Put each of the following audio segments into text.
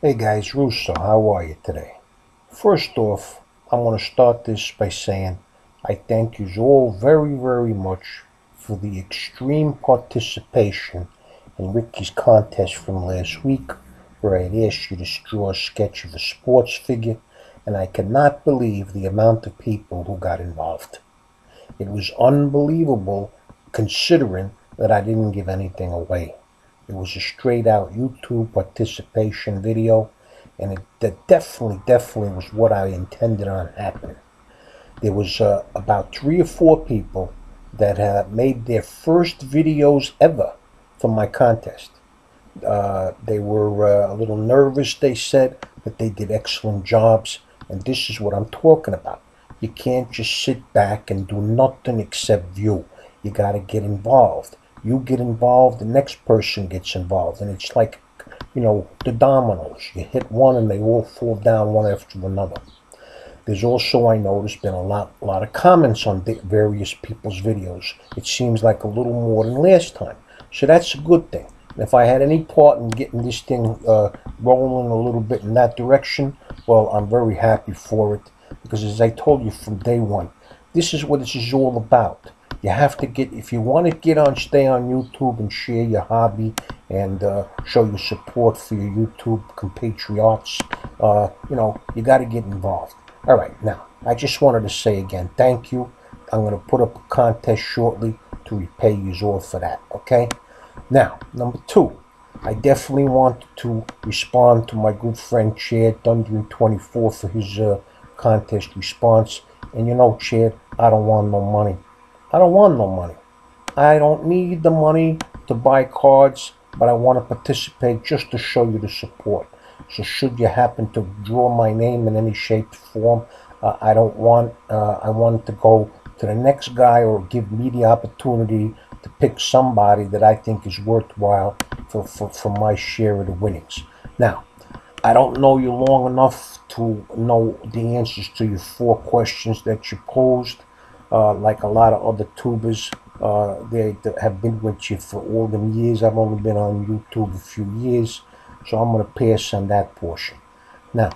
Hey guys, Russo, how are you today? First off, I want to start this by saying I thank you all very much for the extreme participation in Ricky's contest from last week, where I had asked you to draw a sketch of a sports figure, and I cannot believe the amount of people who got involved. It was unbelievable considering that I didn't give anything away. It was a straight out YouTube participation video, and that definitely was what I intended on happening. There was about 3 or 4 people that made their first videos ever for my contest. They were a little nervous, they said, but they did excellent jobs, and this is what I'm talking about. You can't just sit back and do nothing except view. You got to get involved. You get involved, the next person gets involved, and it's like, the dominoes. You hit one and they all fall down one after another. There's also, I noticed, been a lot of comments on various people's videos. It seems like a little more than last time, so that's a good thing. And if I had any part in getting this thing rolling a little bit in that direction, well, I'm very happy for it, because as I told you from day one, this is what this is all about. You have to if you want to stay on YouTube and share your hobby and show your support for your YouTube compatriots, you got to get involved. All right, now, I just wanted to say again, thank you. I'm going to put up a contest shortly to repay you all for that, okay? Now, number 2, I definitely want to respond to my good friend Chad, Thundering24, for his contest response. And Chad, I don't want no money. I don't want no money. I don't need the money to buy cards, but I want to participate just to show you the support. So should you happen to draw my name in any shape or form, I want it to go to the next guy, or give me the opportunity to pick somebody that I think is worthwhile for my share of the winnings. Now, I don't know you long enough to know the answers to your 4 questions that you posed. Like a lot of other tubers, they have been with you for all them years. I've only been on YouTube a few years, so I'm going to pass on that portion. Now,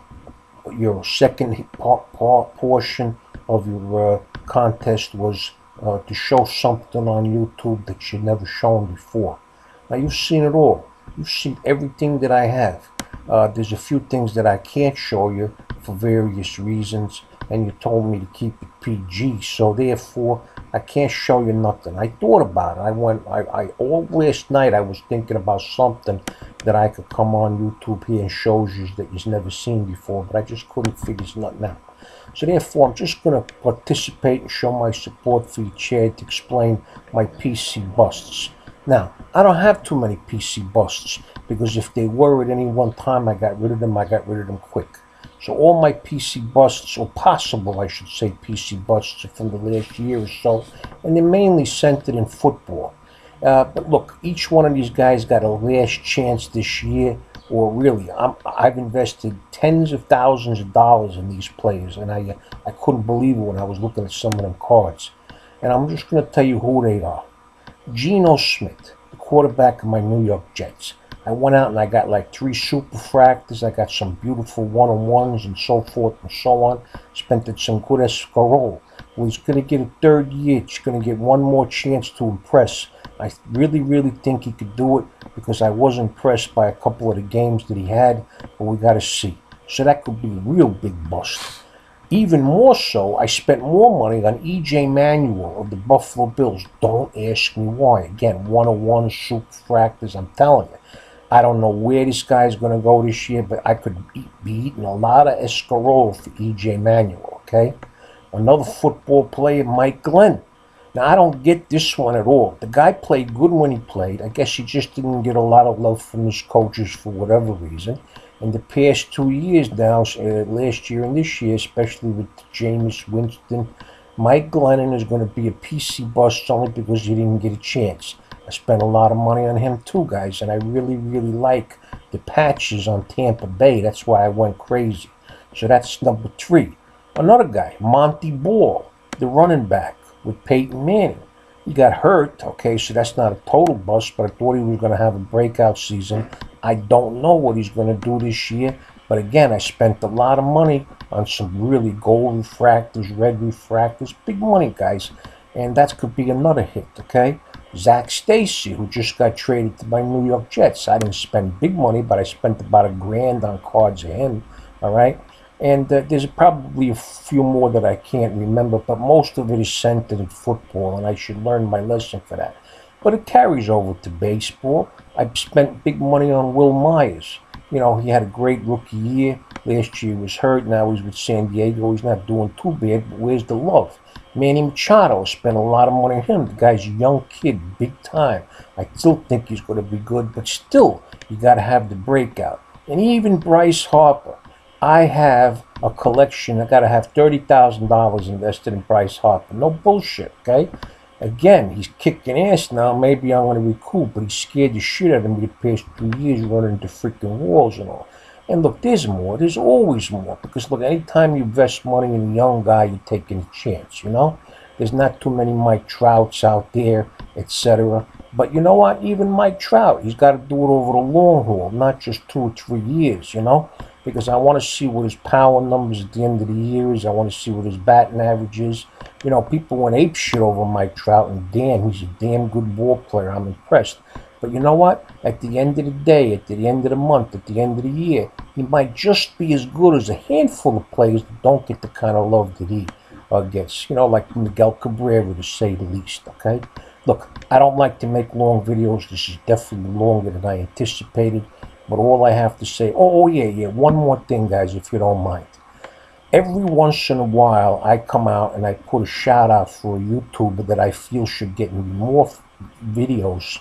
your second portion of your contest was to show something on YouTube that you've never shown before. Now, you've seen it all. You've seen everything that I have. There's a few things that I can't show you for various reasons, and you told me to keep it PG, so therefore I can't show you nothing. I thought about it. All last night I was thinking about something that I could come on YouTube here and show you that you've never seen before, but I just couldn't figure nothing out. So therefore I'm just going to participate and show my support for you, Chad, to explain my PC busts. Now, I don't have too many PC busts, because if they were at any one time I got rid of them quick. So all my PC busts, or possible, I should say, PC busts, are from the last year or so, and they're mainly centered in football. But look, each one of these guys got a last chance this year, or really, I've invested tens of thousands of dollars in these players, and I couldn't believe it when I was looking at some of them cards. And I'm just going to tell you who they are. Geno Smith, the quarterback of my New York Jets. I went out and I got like 3 superfractors. I got some beautiful one-on-ones and so forth and so on. Spent it some good escarole. Well, he's going to get a 3rd year. He's going to get one more chance to impress. I really think he could do it, because I was impressed by a couple of the games that he had, but we got to see. So that could be a real big bust. Even more so, I spent more money on E.J. Manuel of the Buffalo Bills. Don't ask me why. Again, one-on-one superfractors, I'm telling you. I don't know where this guy's going to go this year, but I could be eating a lot of escarole for E.J. Manuel, okay? Another football player, Mike Glenn. Now, I don't get this one at all. The guy played good when he played. I guess he just didn't get a lot of love from his coaches for whatever reason. In the past 2 years now, last year and this year, especially with Jameis Winston, Mike Glennon is going to be a PC bust only because he didn't get a chance. I spent a lot of money on him too, guys, and I really like the patches on Tampa Bay. That's why I went crazy. So that's number 3. Another guy, Monty Ball, the running back with Peyton Manning. He got hurt, okay, so that's not a total bust, but I thought he was going to have a breakout season. I don't know what he's going to do this year, but again, I spent a lot of money on some really gold refractors, red refractors, big money, guys, and that could be another hit, okay? Zach Stacy, who just got traded to my New York Jets. I didn't spend big money, but I spent about $1,000 on cards of him, all right? And there's probably a few more that I can't remember, but most of it is centered in football, and I should learn my lesson for that. But it carries over to baseball. I spent big money on Will Myers. You know, he had a great rookie year. Last year he was hurt. Now he's with San Diego. He's not doing too bad, but where's the love? Manny Machado, spent a lot of money on him. The guy's a young kid, big time. I still think he's going to be good, but still, you got to have the breakout. And even Bryce Harper. I have a collection. I got to have $30,000 invested in Bryce Harper. No bullshit, okay? Again, he's kicking ass now. Maybe I'm going to be cool, but he scared the shit out of me the past 2 years running into freaking walls and all. And look, there's more. There's always more. Because look, anytime you invest money in a young guy, you're taking a chance, you know? There's not too many Mike Trouts out there, etc. But you know what? Even Mike Trout, he's got to do it over the long haul, not just 2 or 3 years, you know? Because I want to see what his power numbers at the end of the year is. I want to see what his batting average is. You know, people went ape shit over Mike Trout, and damn, he's a damn good ball player. I'm impressed. But you know what? At the end of the day, at the end of the month, at the end of the year, he might just be as good as a handful of players that don't get the kind of love that he gets. You know, like Miguel Cabrera, to say the least, okay? Look, I don't like to make long videos. This is definitely longer than I anticipated. But all I have to say, yeah, one more thing, guys, if you don't mind. Every once in a while, I come out and I put a shout out for a YouTuber that I feel should get more videos,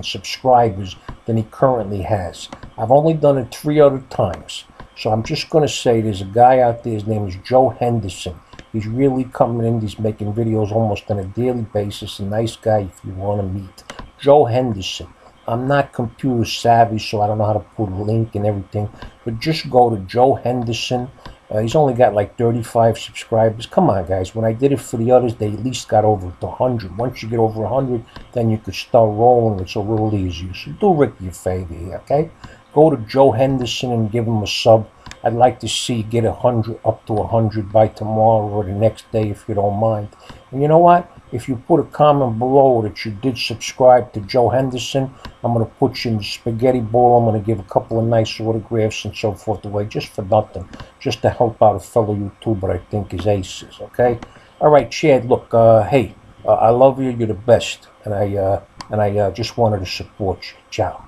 subscribers than he currently has. I've only done it 3 other times. So I'm just going to say there's a guy out there, his name is Joe Henderson. He's really coming in, he's making videos almost on a daily basis. A nice guy if you want to meet. Joe Henderson. I'm not computer savvy, so I don't know how to put a link and everything. But just go to Joe Henderson. He's only got like 35 subscribers. Come on, guys. When I did it for the others, they at least got over 100. Once you get over 100, then you could start rolling. It's a little easier. So do Ricky a favor here, okay? Go to Joe Henderson and give him a sub. I'd like to see you get 100 up to 100 by tomorrow or the next day if you don't mind. And you know what? If you put a comment below that you did subscribe to Joe Henderson, I'm going to put you in the spaghetti bowl. I'm going to give a couple of nice autographs and so forth away just for nothing. Just to help out a fellow YouTuber I think is aces, okay? All right, Chad, look, hey, I love you. You're the best. And I just wanted to support you. Ciao.